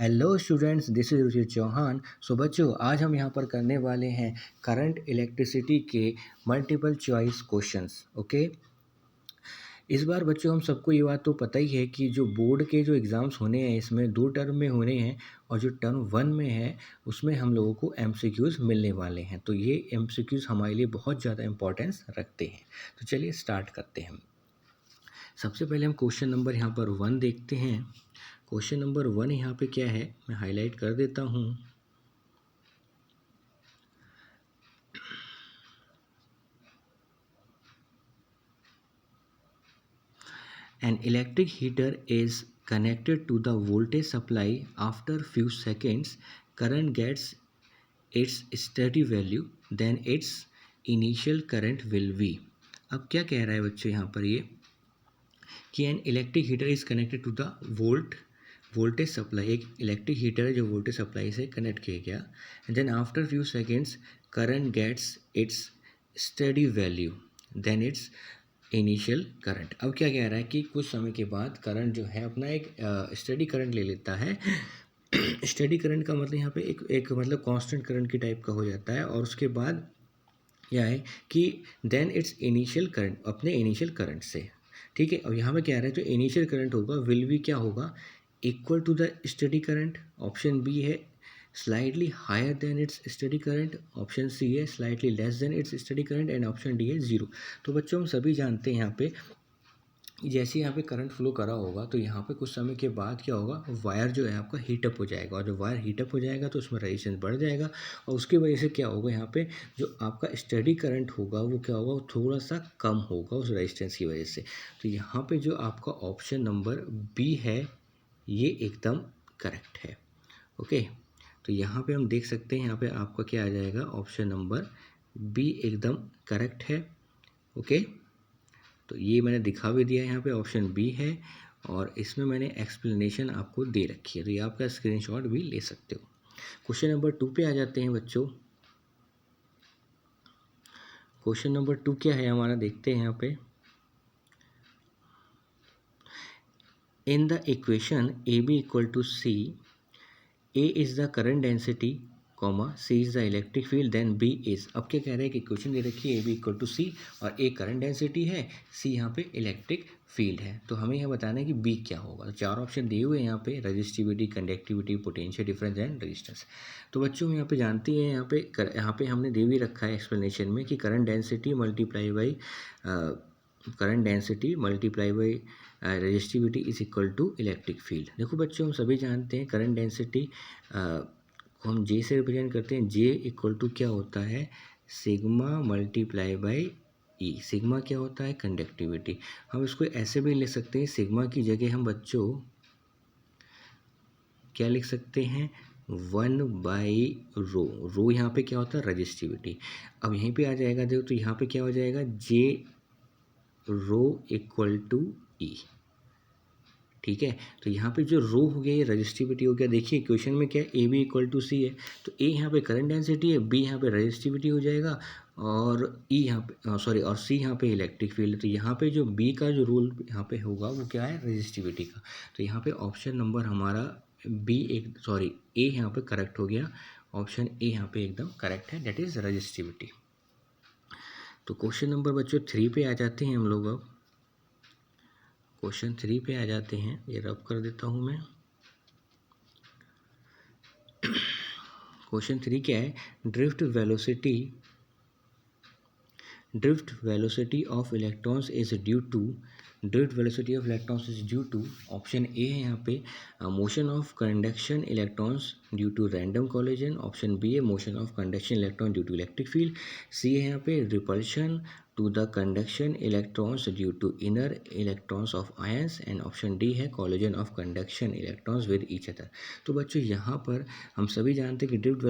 Hello students, this is Ruchir Chauhan. सो बच्चों, आज हम यहाँ पर करने वाले हैं करंट इलेक्ट्रिसिटी के मल्टीपल चॉइस क्वेश्चंस। ओके, इस बार बच्चों हम सबको ये बात तो पता ही है कि जो बोर्ड के जो एग्ज़ाम्स होने हैं इसमें 2 टर्म में होने हैं और जो टर्म 1 में है उसमें हम लोगों को एमसीक्यूज़ मिलने वाले हैं। तो ये एमसीक्यूज़ हमारे लिए बहुत ज़्यादा इंपॉर्टेंस रखते हैं। तो चलिए स्टार्ट करते हैं। सबसे पहले हम क्वेश्चन नंबर यहाँ पर 1 देखते हैं। क्वेश्चन नंबर 1 यहाँ पे क्या है, मैं हाईलाइट कर देता हूँ। An electric heater is connected to the voltage supply. After few seconds, current gets its steady value, then its initial current will be। अब क्या कह रहा है बच्चों यहाँ पर ये कि an electric heater is connected to the voltage supply. एक इलेक्ट्रिक हीटर है जो वोल्टेज सप्लाई से कनेक्ट किया गया, and then after few seconds current gets its steady value, then its initial current. अब क्या कह रहा है कि कुछ समय के बाद करंट जो है अपना एक स्टडी करंट ले लेता है। स्टडी करंट का मतलब यहाँ पे एक मतलब कांस्टेंट करंट की टाइप का हो जाता है, और उसके बाद यह है कि देन इट्स इनिशियल करंट, अपने इनिशियल करंट से। ठीक है, और यहाँ पे क्या रहा है, जो इनिशियल करंट होगा विल बी क्या होगा, equal to the steady current. Option B है slightly higher than its steady current, option C है slightly less than its steady current, and option D है जीरो। तो बच्चों हम सभी जानते हैं यहाँ पे जैसे यहाँ पे करंट फ्लो करा होगा तो यहाँ पे कुछ समय के बाद क्या होगा, वायर जो है आपका हीटअप हो जाएगा, और जब वायर हीटअप हो जाएगा तो उसमें रेजिस्टेंस बढ़ जाएगा, और उसकी वजह से क्या होगा, यहाँ पे जो आपका स्टडी करंट होगा वो क्या होगा, वो थोड़ा सा कम होगा उस रेजिस्टेंस की वजह से। तो यहाँ पे जो आपका ऑप्शन नंबर बी है ये एकदम करेक्ट है। ओके, तो यहाँ पे हम देख सकते हैं यहाँ पे आपका क्या आ जाएगा, ऑप्शन नंबर बी एकदम करेक्ट है। ओके, तो ये मैंने दिखा भी दिया है, यहाँ पे ऑप्शन बी है, और इसमें मैंने एक्सप्लेनेशन आपको दे रखी है, तो ये आपका स्क्रीनशॉट भी ले सकते हो। क्वेश्चन नंबर 2 पे आ जाते हैं बच्चों। क्वेश्चन नंबर 2 क्या है हमारा, देखते हैं यहाँ पे। In the equation A B equal to C, A is the current density comma C is the electric field, then B is. अब क्या कह रहे हैं कि क्वेश्चन दे रखी है ए बी इक्वल टू सी, और ए करंट डेंसिटी है, सी यहाँ पे इलेक्ट्रिक फील्ड है। तो हमें यहाँ बताना है कि बी क्या होगा। तो 4 ऑप्शन दिए हुए हैं यहाँ पे, resistivity, conductivity, potential difference and resistance. तो बच्चों हम यहाँ पे जानते हैं, यहाँ पे हमने दे भी रखा है एक्सप्लेनेशन में कि current density multiply by resistivity is equal to electric field. देखो बच्चों, हम सभी जानते हैं करंट डेंसिटी को हम जे से रिप्रेजेंट करते हैं। जे इक्वल टू क्या होता है, sigma multiply by E. Sigma क्या होता है, कंडक्टिविटी। हम इसको ऐसे भी ले सकते हैं, सिग्मा की जगह हम बच्चों क्या लिख सकते हैं, 1/रो। रो यहाँ पे क्या होता है, रजिस्टिविटी। अब यहीं पे आ जाएगा देखो, तो यहाँ पे क्या हो जाएगा, जे रो इक्वल टू ई। ठीक है, तो यहाँ पे जो रो हो गया ये रजिस्टिविटी हो गया। देखिए क्वेश्चन में क्या है, ए बी इक्वल टू सी है, तो ए यहाँ पे करंट डेंसिटी है, बी यहाँ पे रजिस्टिविटी हो जाएगा, और ई यहाँ पे सॉरी और सी यहाँ पे इलेक्ट्रिक फील्ड है। तो यहाँ पे जो बी का जो रूल यहाँ पे होगा वो क्या है, रजिस्टिविटी का। तो यहाँ पे ऑप्शन नंबर हमारा ए यहाँ पे करेक्ट हो गया। ऑप्शन ए यहाँ पे एकदम करेक्ट है, डेट इज रजिस्टिविटी। तो क्वेश्चन नंबर बच्चों 3 पे आ जाते हैं हम लोग। अब क्वेश्चन 3 पे आ जाते हैं, ये रब कर देता हूँ मैं। क्वेश्चन 3 क्या है, drift velocity of electrons is due to. Drift velocity of electrons is due to, option A है यहाँ पे motion of conduction electrons due to random collision, option B है motion of conduction electron due to electric field, C है यहाँ पे repulsion to the conduction electrons due to inner electrons of ions, and option D है collision of conduction electrons with each other. तो बच्चों यहाँ पर हम सभी जानते हैं कि drift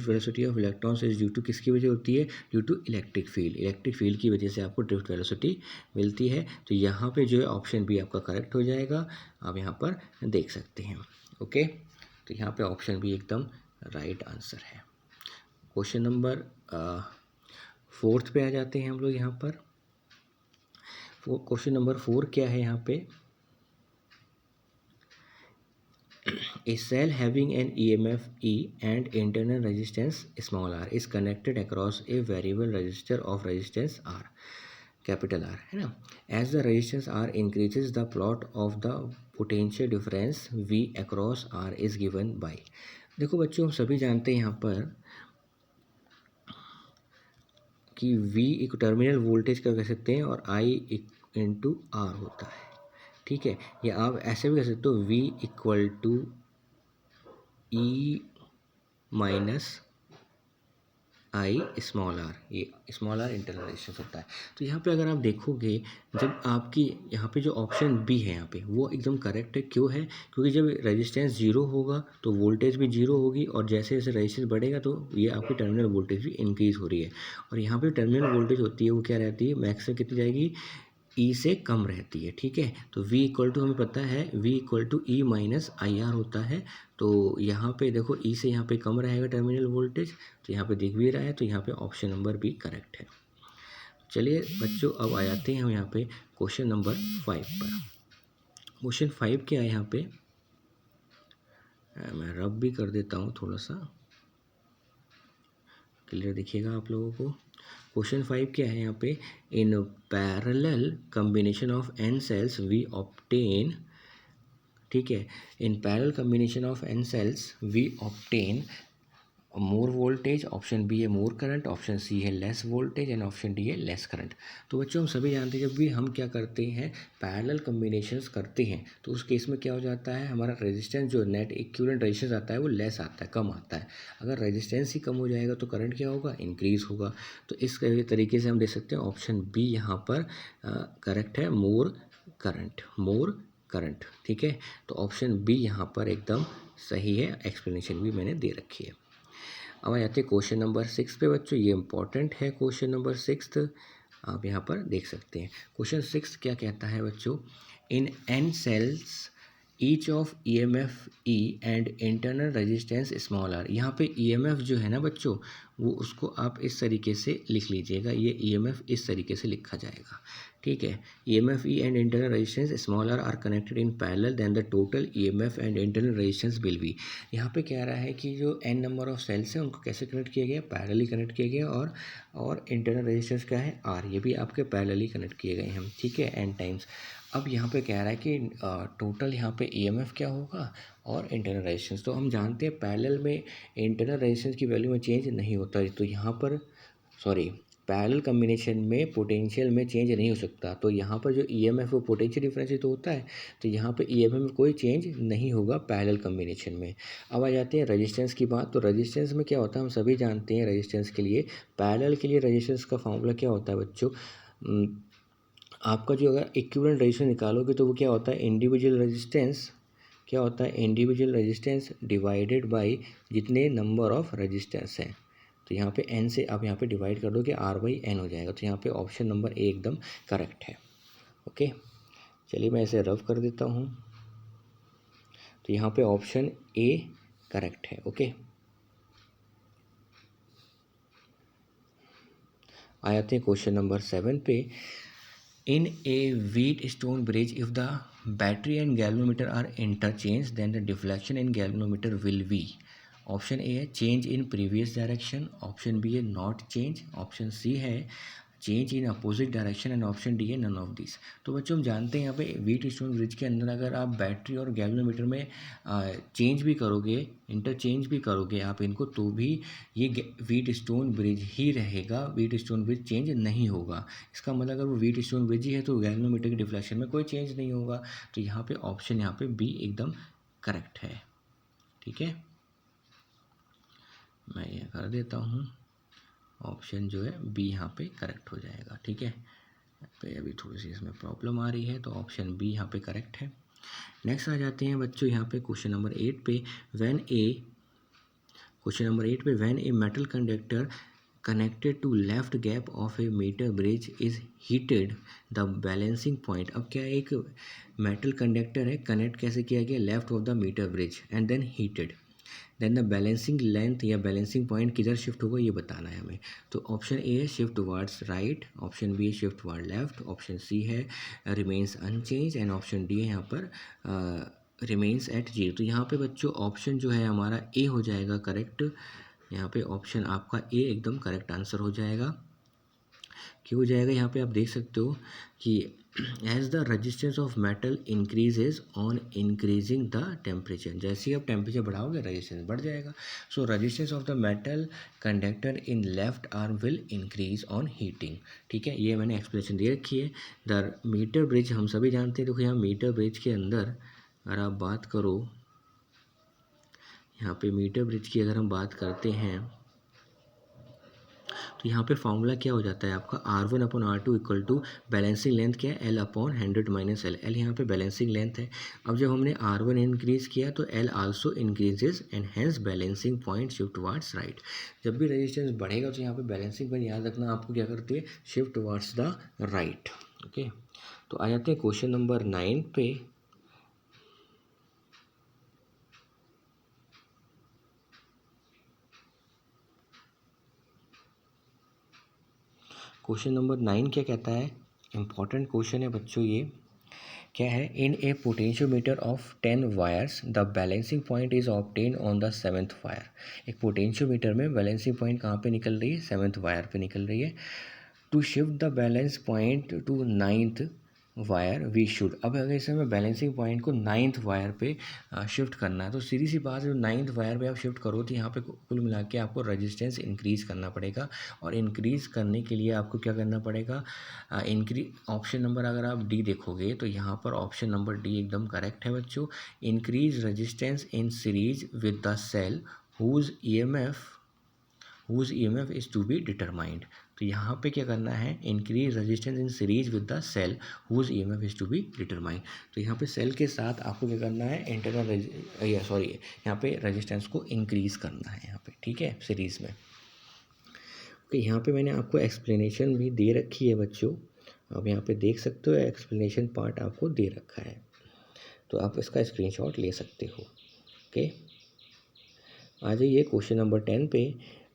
velocity of electrons is due to किसकी वजह होती है, ड्यू टू इलेक्ट्रिक फील्ड की वजह से आपको ड्रिफ्ट वेलोसिटी मिलती है। तो यहाँ पे जो है ऑप्शन बी आपका करेक्ट हो जाएगा, आप यहाँ पर देख सकते हैं। ओके, तो यहाँ पे ऑप्शन बी एकदम राइट आंसर है। क्वेश्चन नंबर 4 पे आ जाते हैं हम लोग यहाँ पर। क्वेश्चन नंबर 4 क्या है यहाँ पे, A cell having an EMF E and internal resistance small r is connected across a variable resistor of resistance R, capital R, है ना. As the resistance R increases, the plot of the potential difference V across R is given by. देखो बच्चों, हम सभी जानते हैं यहाँ पर कि V एक टर्मिनल वोल्टेज का कह सकते हैं और I इंटू आर होता है. ठीक है, या आप ऐसे भी कह सकते हो V equal to E minus I small r. ये स्मॉल आर इंटरनल रेजिस्टेंस होता है. तो यहाँ पे अगर आप देखोगे, जब आपकी यहाँ पे जो ऑप्शन बी है यहाँ पे वो एकदम करेक्ट है. क्यों है? क्योंकि जब रेजिस्टेंस जीरो होगा तो वोल्टेज भी जीरो होगी, और जैसे जैसे रेजिस्टेंस बढ़ेगा तो ये आपकी टर्मिनल वोल्टेज भी इंक्रीज़ हो रही है. और यहाँ पे टर्मिनल वोल्टेज होती है वो क्या रहती है, मैक्सिमम कितनी जाएगी, ई से कम रहती है. ठीक है, तो V इक्वल टू हमें पता है V equal to E minus I R होता है. तो यहाँ पे देखो ई से यहाँ पे कम रहेगा टर्मिनल वोल्टेज, तो यहाँ पे दिख भी रहा है, तो यहाँ पे ऑप्शन नंबर बी करेक्ट है. चलिए बच्चों, अब आ जाते हैं हम यहाँ पे क्वेश्चन नंबर 5 पर. क्वेश्चन 5 क्या है यहाँ पे, मैं रब भी कर देता हूँ, थोड़ा सा क्लियर दिखेगा आप लोगों को. क्वेश्चन 5 क्या है यहाँ पे, in parallel combination of n cells we obtain. ठीक है, in parallel combination of n cells we obtain more voltage. Option B है मोर करंट, ऑप्शन सी है less voltage, and option D है लेस करंट. तो बच्चों, हम सभी जानते हैं जब भी हम क्या करते हैं, पैरेलल कम्बिनेशंस करते हैं, तो उस केस में क्या हो जाता है, हमारा रेजिस्टेंस जो नेट इक्विवेलेंट रेजिस्टेंस आता है वो लेस आता है, कम आता है. अगर रेजिस्टेंस ही कम हो जाएगा तो करंट क्या होगा, इंक्रीज होगा. तो इस तरीके से हम देख सकते हैं ऑप्शन बी यहाँ पर करेक्ट है, मोर करंट, मोर करंट. ठीक है, तो ऑप्शन बी यहाँ पर एकदम सही है. एक्सप्लेनेशन भी मैंने दे रखी है. अब आ जाते हैं क्वेश्चन नंबर 6 पे बच्चों. ये इंपॉर्टेंट है क्वेश्चन नंबर 6, आप यहाँ पर देख सकते हैं. क्वेश्चन 6 क्या कहता है बच्चों, in n cells each of E M F E and internal resistance small r. यहाँ पे ई एम एफ जो है ना बच्चों, वो उसको आप इस तरीके से लिख लीजिएगा. ये ई एम एफ इस तरीके से लिखा जाएगा. ठीक है, E M F E and internal resistance small r connected in parallel, then the total E M F and internal resistance will be. यहाँ पे कह रहा है कि जो एन नंबर ऑफ सेल्स हैं उनको कैसे कनेक्ट किया गया, पैरेलली कनेक्ट किया गया, और इंटरनल रेजिस्टेंस क्या है, आर. ये भी आपके पैरेलली कनेक्ट किए गए हैं. ठीक है, एन टाइम्स. अब यहाँ पे कह रहा है कि टोटल यहाँ पे ईएमएफ क्या होगा और इंटरनल रेजिस्टेंस. तो हम जानते हैं पैरेलल में इंटरनल रेजिस्टेंस की वैल्यू में चेंज नहीं होता है, तो यहाँ पर पैरेलल कम्बिनेशन में पोटेंशियल में चेंज नहीं हो सकता. तो यहाँ पर जो ईएमएफ वो पोटेंशियल डिफरेंस ही तो होता है, तो यहाँ पे ईएमएफ में कोई चेंज नहीं होगा पैरेलल कम्बिनेशन में. अब आ जाते हैं रेजिस्टेंस की बात. तो रेजिस्टेंस में क्या होता है, हम सभी जानते हैं रेजिस्टेंस के लिए, पैरेलल के लिए रेजिस्टेंस का फॉर्मूला क्या होता है बच्चों, आपका जो अगर इक्विवेलेंट रेजिस्टेंस निकालोगे तो वो क्या होता है, इंडिविजुअल रेजिस्टेंस क्या होता है, इंडिविजुअल रेजिस्टेंस डिवाइडेड बाय जितने नंबर ऑफ रेजिस्टेंस हैं. तो यहाँ पे एन से आप यहाँ पे डिवाइड कर दो कि आर बाई एन हो जाएगा. तो यहाँ पे ऑप्शन नंबर ए एकदम करेक्ट है. ओके, चलिए मैं इसे रफ कर देता हूँ. तो यहाँ पे ऑप्शन ए करेक्ट है. ओके, आ जाते हैं क्वेश्चन नंबर 7 पे. In a Wheatstone bridge, if the battery and galvanometer are interchanged, then the deflection in galvanometer will be. Option A है change in previous direction, option B है not change, option C है change in opposite direction, and option D है none of this. तो बच्चों, हम जानते हैं यहाँ पे व्हीटस्टोन ब्रिज के अंदर अगर आप बैटरी और गैल्वेनोमीटर में चेंज भी करोगे, इंटरचेंज भी करोगे आप इनको, तो भी ये व्हीटस्टोन ब्रिज ही रहेगा. व्हीटस्टोन ब्रिज चेंज नहीं होगा. इसका मतलब अगर वो व्हीटस्टोन ब्रिज ही है तो गैल्वेनोमीटर की डिफ्लेक्शन में कोई चेंज नहीं होगा. तो यहाँ पे ऑप्शन यहाँ पे बी एकदम करेक्ट है. ठीक है, मैं ये कर देता हूँ, ऑप्शन जो है बी यहाँ पे करेक्ट हो जाएगा. ठीक है, पे अभी थोड़ी सी इसमें प्रॉब्लम आ रही है, तो ऑप्शन बी यहाँ पे करेक्ट है. नेक्स्ट आ जाते हैं बच्चों यहाँ पे क्वेश्चन नंबर 8 पे. क्वेश्चन नंबर 8 पे when a metal conductor connected to left gap of a metre bridge is heated the balancing point. अब क्या एक मेटल कंडक्टर है, कनेक्ट कैसे किया गया, left of the metre bridge and then heated, then the balancing length या balancing point किधर shift होगा ये बताना है हमें. तो ऑप्शन ए है shift towards right, option B है shift toward left, option C है remains unchange, and option D है यहाँ पर रिमेन्स एट जीरो। तो यहाँ पे बच्चों ऑप्शन जो है हमारा ए हो जाएगा करेक्ट। यहाँ पे ऑप्शन आपका ए एकदम करेक्ट आंसर हो जाएगा। क्यों हो जाएगा, यहाँ पे आप देख सकते हो कि as the resistance of metal increases on increasing the temperature, जैसे ही आप टेम्परेचर बढ़ाओगे रजिस्टेंस बढ़ जाएगा। So resistance of the metal conductor in left arm will increase on heating. ठीक है, ये मैंने एक्सप्लेनेशन दे रखी है। द मीटर ब्रिज हम सभी जानते हैं। देखो यहाँ मीटर ब्रिज के अंदर अगर आप बात करो, यहाँ पे मीटर ब्रिज की अगर हम बात करते हैं तो यहाँ पे फॉर्मूला क्या हो जाता है आपका, R1/R2 equal to balancing length क्या है, L/100 - L यहाँ पे बैलेंसिंग लेंथ है। अब जब हमने R1 इंक्रीज किया तो L also increases and hence balancing point shift towards right. जब भी रेजिस्टेंस बढ़ेगा तो यहाँ पे बैलेंसिंग पॉइंट याद रखना आपको क्या करती है, shift towards the right. Okay, तो आ जाते हैं क्वेश्चन नंबर 9 पे। क्वेश्चन नंबर 9 क्या कहता है, इंपॉर्टेंट क्वेश्चन है बच्चों ये। क्या है, in a potentiometer of 10 wires the balancing point is obtain on the 7th wire. एक पोटेंशियोमीटर में बैलेंसिंग पॉइंट कहाँ पे निकल रही है, 7th वायर पे निकल रही है। To shift the balance point to 9th wire we should. अब अगर इसे हमें बैलेंसिंग पॉइंट को 9th वायर पे शिफ्ट करना है तो सीधी सी बात है, 9th वायर पे आप शिफ्ट करो तो यहाँ पे कुल मिला के आपको रेजिस्टेंस इंक्रीज़ करना पड़ेगा। और इंक्रीज़ करने के लिए आपको क्या करना पड़ेगा, ऑप्शन नंबर अगर आप डी देखोगे तो यहाँ पर ऑप्शन नंबर डी एकदम करेक्ट है बच्चों। Increase resistance in series with the cell whose EMF is to be determined. तो यहाँ पे क्या करना है, increase resistance in series with the cell whose EMF is to be determined. तो यहाँ पे सेल के साथ आपको क्या करना है, यहाँ पे रेजिस्टेंस को इंक्रीज करना है यहाँ पे। ठीक है, सीरीज में। ओके, यहाँ पे मैंने आपको एक्सप्लेनेशन भी दे रखी है बच्चों, आप यहाँ पे देख सकते हो एक्सप्लेनेशन पार्ट आपको दे रखा है, तो आप इसका स्क्रीनशॉट ले सकते हो। ओके, आ जाइए क्वेश्चन नंबर 10 पे।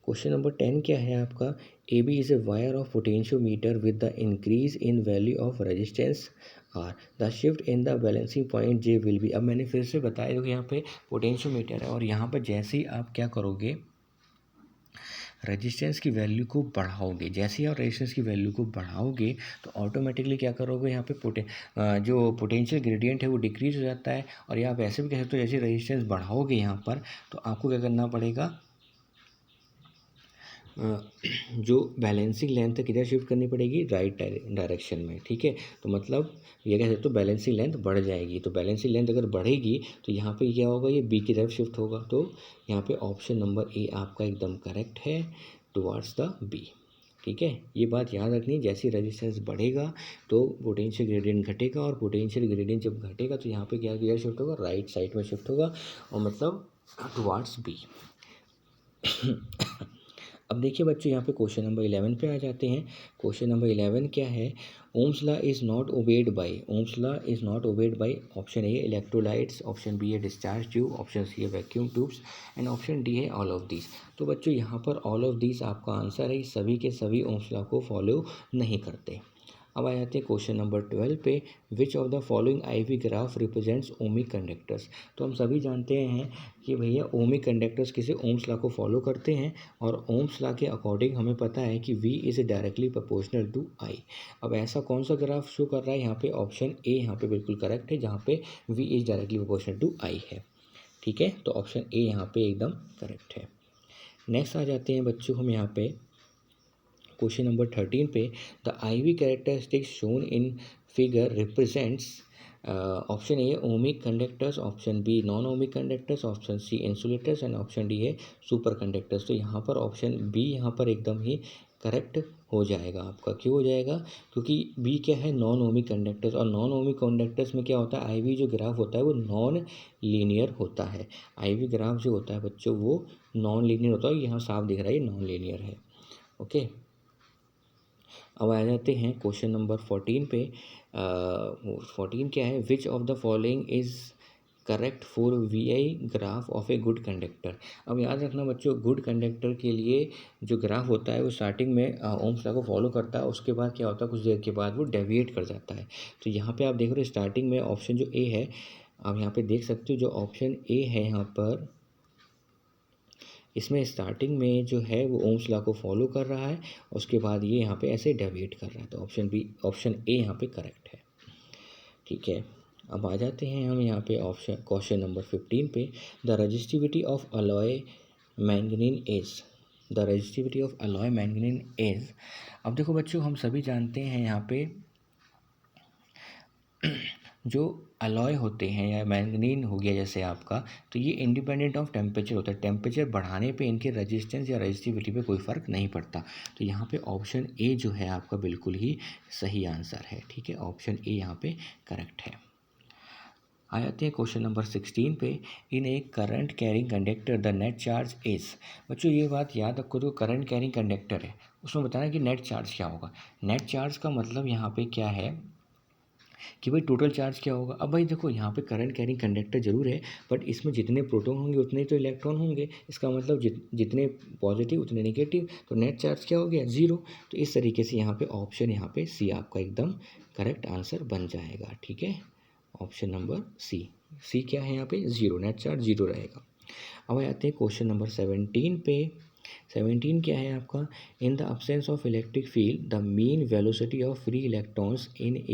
क्वेश्चन नंबर 10 क्या है आपका, A B is a wire of potentiometer with the increase in value of resistance R the shift in the balancing point J will be. अब मैंने फिर से बताया कि यहाँ पे पोटेंशियोमीटर है और यहाँ पर जैसे ही आप क्या करोगे, रेजिस्टेंस की वैल्यू को बढ़ाओगे, जैसे ही आप रेजिस्टेंस की वैल्यू को बढ़ाओगे तो ऑटोमेटिकली क्या करोगे, यहाँ पे जो पोटेंशियल ग्रेडियंट है वो डिक्रीज हो जाता है। और या आप ऐसे भी कह सकते हो, जैसे रेजिस्टेंस बढ़ाओगे यहाँ पर तो आपको क्या करना पड़ेगा, जो बैलेंसिंग लेंथ है किधर शिफ्ट करनी पड़ेगी, राइट डायरेक्शन में। ठीक है, तो मतलब ये कह सकते हो बैलेंसिंग लेंथ बढ़ जाएगी। तो बैलेंसिंग लेंथ अगर बढ़ेगी तो यहाँ पे क्या होगा, ये बी की तरफ शिफ्ट होगा। तो यहाँ पे ऑप्शन नंबर ए आपका एकदम करेक्ट है, टुवार्ड्स द बी। ठीक है, ये बात याद रखनी है, जैसे रेजिस्टेंस बढ़ेगा तो पोटेंशियल ग्रेडियंट घटेगा, और पोटेंशियल ग्रेडियंट जब घटेगा तो यहाँ पे क्या किधर शिफ्ट होगा, राइट साइड में शिफ्ट होगा, और मतलब टुवार्ड्स बी। अब देखिए बच्चों, यहाँ पे क्वेश्चन नंबर 11 पे आ जाते हैं। क्वेश्चन नंबर 11 क्या है, Ohm's law is not obeyed by option A electrolytes, option B है डिस्चार्ज ट्यूब, ऑप्शन सी है vacuum tubes, and option D है ऑल ऑफ दीज। तो बच्चों यहाँ पर ऑल ऑफ दीज आपका आंसर है, सभी के सभी ओम्स लॉ को फॉलो नहीं करते। अब आ जाते हैं क्वेश्चन नंबर 12 पे, विच of the following IV graph represents ohmic conductors. तो हम सभी जानते हैं कि भैया ओमिक कंडक्टर्स किसी ओम्स लॉ को फॉलो करते हैं, और ओम्स लॉ के अकॉर्डिंग हमें पता है कि V is directly proportional to I। अब ऐसा कौन सा ग्राफ शो कर रहा है, यहाँ पे ऑप्शन ए यहाँ पे बिल्कुल करेक्ट है, जहाँ पे V is directly proportional to I है। ठीक है, तो ऑप्शन ए यहाँ पे एकदम करेक्ट है। नेक्स्ट आ जाते हैं बच्चों हम यहाँ पे क्वेश्चन नंबर 13 पे, the IV characteristics shown in figure represents, option A ohmic conductors, option B non ohmic conductors, option C insulators, and option D है सुपर कंडक्टर्स। तो यहाँ पर ऑप्शन बी यहाँ पर एकदम ही करेक्ट हो जाएगा आपका। क्यों हो जाएगा, क्योंकि बी क्या है, नॉन ओमिक कंडक्टर्स, और नॉन ओमिक कंडक्टर्स में क्या होता है, IV जो ग्राफ होता है वो नॉन लीनियर होता है। IV ग्राफ जो होता है बच्चों वो नॉन लीनियर होता है, यहाँ साफ दिख रहा है ये नॉन लीनियर है। ओके, अब आ जाते हैं क्वेश्चन नंबर 14 पे। 14 क्या है, विच of the following is correct for VI graph of a good conductor. अब याद रखना बच्चों, गुड कंडक्टर के लिए जो ग्राफ होता है वो स्टार्टिंग में ओम्स लॉ को फॉलो करता है, उसके बाद क्या होता है कुछ देर के बाद वो डेविएट कर जाता है। तो यहाँ पे आप देख रहे हो स्टार्टिंग में ऑप्शन जो ए है आप यहाँ पे देख सकते हो जो ऑप्शन ए है यहाँ पर, इसमें स्टार्टिंग में जो है वो ओम्स लॉ को फॉलो कर रहा है, उसके बाद ये यहाँ पे ऐसे डेविएट कर रहा है, तो ऑप्शन ए यहाँ पे करेक्ट है। ठीक है, अब आ जाते हैं हम यहाँ पे ऑप्शन क्वेश्चन नंबर 15 पे। The resistivity of alloy manganin is, the resistivity of alloy manganin is. अब देखो बच्चों, हम सभी जानते हैं यहाँ पे जो अलॉय होते हैं या मैंगनीन हो गया जैसे आपका, तो ये इंडिपेंडेंट ऑफ टेम्परेचर होता है। टेम्परेचर बढ़ाने पे इनके रेजिस्टेंस या रेजिस्टिविटी पे कोई फ़र्क नहीं पड़ता। तो यहाँ पे ऑप्शन ए जो है आपका बिल्कुल ही सही आंसर है। ठीक है, ऑप्शन ए यहाँ पे करेक्ट है। आ जाते हैं क्वेश्चन नंबर 16 पे। In a current carrying conductor the net charge is. बच्चों ये बात याद रखो, तो करंट कैरिंग कंडक्टर है, उसमें बताना कि नेट चार्ज क्या होगा। नेट चार्ज का मतलब यहाँ पे क्या है कि भाई टोटल चार्ज क्या होगा। अब भाई देखो, यहाँ पे करंट कैरिंग कंडक्टर जरूर है, बट इसमें जितने प्रोटॉन होंगे उतने तो इलेक्ट्रॉन होंगे। इसका मतलब जितने पॉजिटिव उतने नेगेटिव, तो नेट चार्ज क्या हो गया, जीरो। तो इस तरीके से यहाँ पे ऑप्शन यहाँ पे सी आपका एकदम करेक्ट आंसर बन जाएगा। ठीक है, ऑप्शन नंबर सी। सी क्या है यहाँ पे, जीरो, नेट चार्ज जीरो रहेगा। अब आते हैं क्वेश्चन नंबर 17 पे। 17 क्या है आपका, in the absence of electric field the mean velocity of free electrons in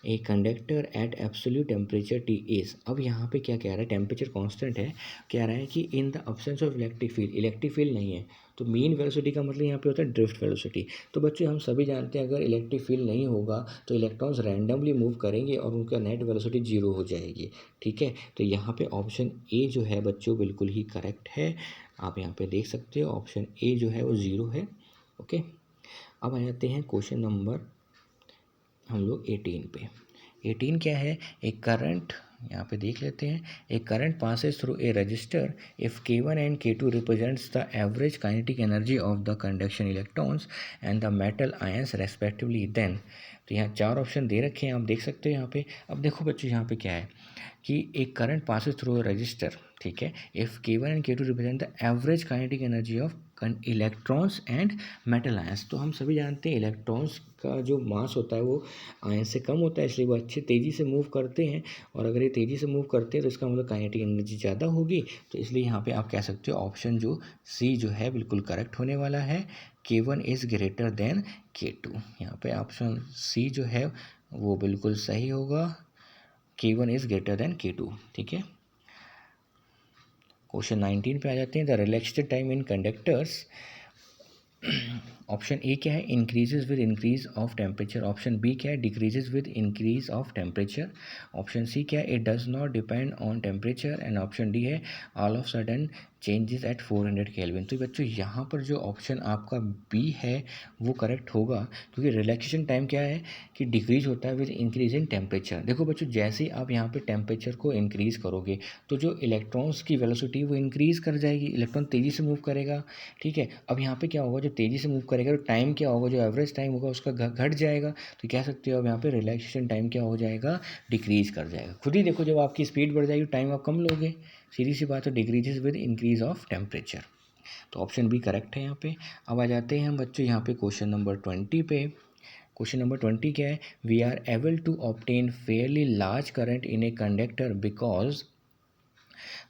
a conductor at absolute temperature T is. अब यहाँ पे क्या कह रहा है, टेम्परेचर कांस्टेंट है, कह रहा है कि in the absence of electric field, electric field नहीं है, तो मीन वेलोसिटी का मतलब यहाँ पे होता है ड्रिफ्ट वेलोसिटी। तो बच्चों हम सभी जानते हैं अगर इलेक्ट्रिक फील्ड नहीं होगा तो इलेक्ट्रॉन्स रैंडमली मूव करेंगे और उनका नेट वेलोसिटी जीरो हो जाएगी। ठीक है, तो यहाँ पे ऑप्शन ए जो है बच्चों बिल्कुल ही करेक्ट है। आप यहाँ पे देख सकते हो ऑप्शन ए जो है वो ज़ीरो है। ओके, अब आ जाते हैं क्वेश्चन नंबर हम लोग 18 पे। 18 क्या है, एक करंट, यहाँ पे देख लेते हैं, एक current passes through a resistor if K1 and K2 represents the average kinetic energy of the conduction electrons and the metal ions respectively then. तो यहाँ चार ऑप्शन दे रखे हैं, आप देख सकते हो यहाँ पे। अब देखो बच्चों, यहाँ पे क्या है कि एक current passes through a register, ठीक है, if K1 and K2 represent the average kinetic energy of electrons and metal ions. तो हम सभी जानते हैं इलेक्ट्रॉन्स का जो मास होता है वो आयन से कम होता है, इसलिए वो अच्छे तेज़ी से मूव करते हैं, और अगर ये तेज़ी से मूव करते हैं तो इसका मतलब काइनेटिक एनर्जी ज़्यादा होगी। तो इसलिए यहाँ पे आप कह सकते हो ऑप्शन जो सी जो है बिल्कुल करेक्ट होने वाला है, K1 is greater than K2। यहाँ पे ऑप्शन सी जो है वो बिल्कुल सही होगा, K1 is greater than K2। ठीक है, क्वेश्चन 19 पे आ जाते हैं। The relaxed time in conductors, option A क्या है, increases with increase of temperature. Option B क्या है, decreases with increase of temperature. Option C क्या है, it does not depend on temperature. And option D है, all of sudden changes at 400 kelvin. तो बच्चों यहाँ पर जो ऑप्शन आपका बी है वो करेक्ट होगा, क्योंकि रिलैक्सेशन टाइम क्या है कि डिक्रीज होता है विद इंक्रीज इन टेम्परेचर। देखो बच्चों, जैसे ही आप यहाँ पे टेम्परेचर को इंक्रीज़ करोगे तो जो इलेक्ट्रॉन्स की वेलोसिटी वो इंक्रीज़ कर जाएगी, इलेक्ट्रॉन तेज़ी से मूव करेगा। ठीक है, अब यहाँ पे क्या होगा, जो तेज़ी से मूव करेगा तो टाइम क्या होगा, जो एवरेज टाइम होगा उसका घट जाएगा। तो कह सकते हो अब यहाँ पे रिलैक्सेशन टाइम क्या हो जाएगा, डिक्रीज़ कर जाएगा। खुद ही देखो, जब आपकी स्पीड बढ़ जाएगी टाइम आप कम लोगे, सीधी सी बात है, decreases with increase of temperature. तो ऑप्शन बी करेक्ट है यहाँ पे। अब आ जाते हैं हम बच्चों यहाँ पे क्वेश्चन नंबर 20 पे। क्वेश्चन नंबर 20 क्या है, we are able to obtain fairly large current in a conductor because.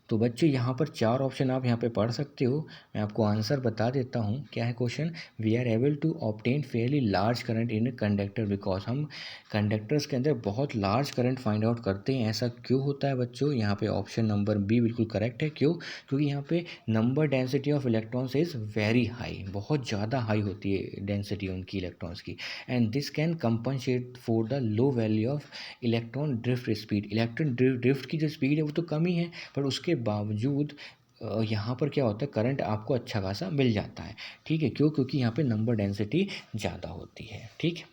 तो बच्चों यहाँ पर चार ऑप्शन आप यहाँ पे पढ़ सकते हो, मैं आपको आंसर बता देता हूँ। क्या है question, we are able to obtain fairly large current in conductor because. हम कंडक्टर्स के अंदर बहुत लार्ज करंट फाइंड आउट करते हैं, ऐसा क्यों होता है बच्चों। यहाँ पे ऑप्शन नंबर बी बिल्कुल करेक्ट है। क्यों, क्योंकि यहाँ पे number density of electrons is very high, बहुत ज़्यादा हाई होती है डेंसिटी उनकी इलेक्ट्रॉन्स की। And this can compensate for the low value of electron drift speed. Electron drift की जो स्पीड है वो तो कम ही है, पर उसके बावजूद यहाँ पर क्या होता है, करंट आपको अच्छा खासा मिल जाता है। ठीक है, क्यों, क्योंकि यहाँ पे नंबर डेंसिटी ज़्यादा होती है। ठीक है,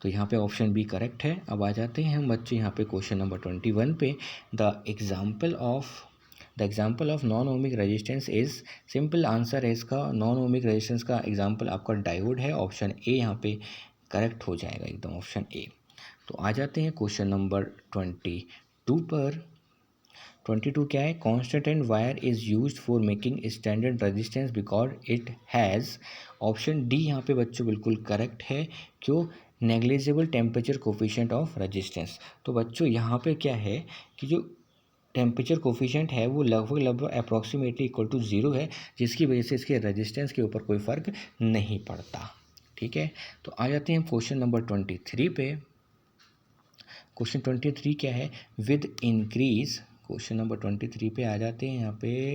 तो यहाँ पे ऑप्शन बी करेक्ट है। अब आ जाते हैं हम बच्चे यहाँ पे क्वेश्चन नंबर 21 पे। The example of non ohmic resistance is. Simple answer है इसका, नॉन ओमिक रेजिस्टेंस का एग्जाम्पल आपका डायोड है। ऑप्शन ए यहाँ पे करेक्ट हो जाएगा एकदम, ऑप्शन ए। तो आ जाते हैं क्वेश्चन नंबर 22 पर। 22 क्या है, constant and wire is used for making standard resistance because it has. Option D यहाँ पे बच्चों बिल्कुल करेक्ट है। क्यों, negligible temperature coefficient of resistance. तो बच्चों यहाँ पे क्या है कि जो टेम्परेचर कोफिशिएंट है वो लगभग अप्रॉक्सीमेटली इक्वल टू 0 है, जिसकी वजह से इसके रेजिस्टेंस के ऊपर कोई फ़र्क नहीं पड़ता। ठीक है, तो आ जाते हैं क्वेश्चन नंबर 23 पे। क्वेश्चन 23 क्या है, विद इंक्रीज, क्वेश्चन नंबर 23 पे आ जाते हैं, यहाँ पे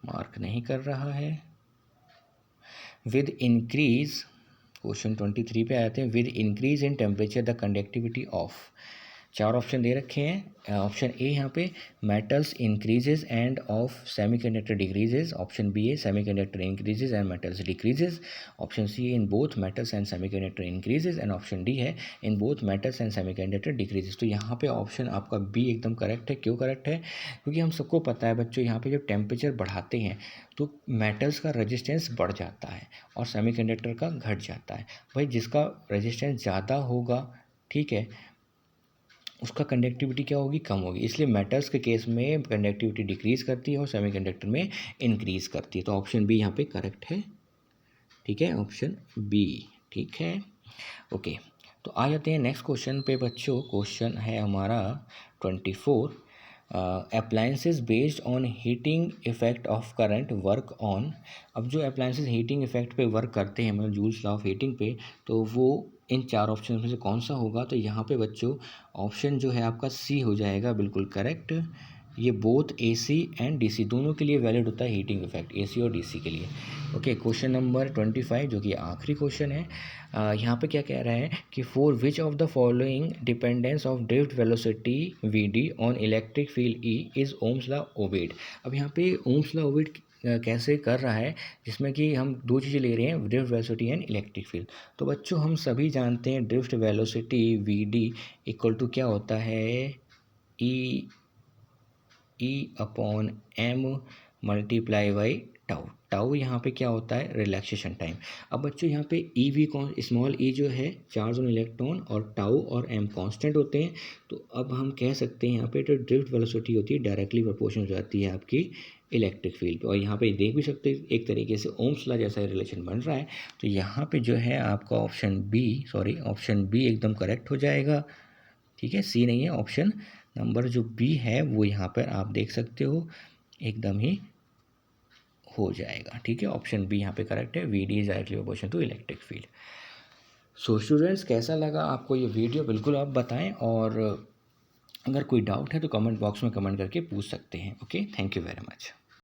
मार्क नहीं कर रहा है। विद इंक्रीज, क्वेश्चन 23 पे आ जाते हैं, with increase in temperature the conductivity of, 4 option दे रखे हैं। ऑप्शन ए यहाँ पे metals increases and of semiconductor decreases, option B है semiconductor increases and metals decreases, option C है in both metals and semiconductor increases, and option D है in both metals and semiconductor decreases. तो यहाँ पे option आपका B एकदम correct है। क्यों करेक्ट है? क्योंकि हम सबको पता है बच्चों, यहाँ पे जब टेम्परेचर बढ़ाते हैं तो मेटल्स का रेजिस्टेंस बढ़ जाता है और सेमीकंडक्टर का घट जाता है। भाई जिसका रेजिस्टेंस ज़्यादा होगा, ठीक है, उसका कंडक्टिविटी क्या होगी, कम होगी। इसलिए मेटल्स के केस में कंडक्टिविटी डिक्रीज करती है और सेमीकंडक्टर में इंक्रीज करती है। तो ऑप्शन बी यहाँ पे करेक्ट है। ठीक है, ऑप्शन बी ठीक है। ओके, तो आ जाते हैं नेक्स्ट क्वेश्चन पे बच्चों। क्वेश्चन है हमारा 24, appliances based on heating effect of current work on. अब जो अप्लायंसेस हीटिंग इफेक्ट पे वर्क करते हैं, मतलब जूल्स लॉ ऑफ हीटिंग पे, तो वो इन 4 ऑप्शन में से कौन सा होगा? तो यहाँ पे बच्चों ऑप्शन जो है आपका सी हो जाएगा, बिल्कुल करेक्ट। ये बोथ एसी एंड डीसी दोनों के लिए वैलिड होता है हीटिंग इफेक्ट, एसी और डीसी के लिए। ओके, क्वेश्चन नंबर 25 जो कि आखिरी क्वेश्चन है, यहाँ पे क्या कह रहा है कि for which of the following dependence of drift velocity v d on electric field E is Ohm's law obeyed. अब यहाँ पे ओम्स लॉ ओबेड कैसे कर रहा है, जिसमें कि हम 2 चीज़ें ले रहे हैं, drift velocity and electric field. तो बच्चों हम सभी जानते हैं drift velocity v d equal to क्या होता है, e upon m multiply by tau. Tau यहाँ पे क्या होता है, रिलैक्सेशन टाइम। अब बच्चों यहाँ पे ई वी कौन, स्मॉल ई जो है चार्ज ऑन इलेक्ट्रॉन, और टाउ और एम कांस्टेंट होते हैं। तो अब हम कह सकते हैं यहाँ पे जो ड्रिफ्ट वेलोसिटी होती है डायरेक्टली प्रोपोर्शनल हो जाती है आपकी इलेक्ट्रिक फील्ड पे। और यहाँ पे देख भी सकते हैं एक तरीके से ओम्स लॉ जैसा रिलेशन बन रहा है। तो यहाँ पे जो है आपका ऑप्शन बी एकदम करेक्ट हो जाएगा। ठीक है, सी नहीं है, ऑप्शन नंबर जो बी है वो यहाँ पर आप देख सकते हो एकदम ही हो जाएगा। ठीक है, ऑप्शन बी यहाँ पे करेक्ट है, v d is directly proportional to electric field. So students, कैसा लगा आपको ये वीडियो, बिल्कुल आप बताएं, और अगर कोई डाउट है तो कमेंट बॉक्स में कमेंट करके पूछ सकते हैं। Okay, thank you very much.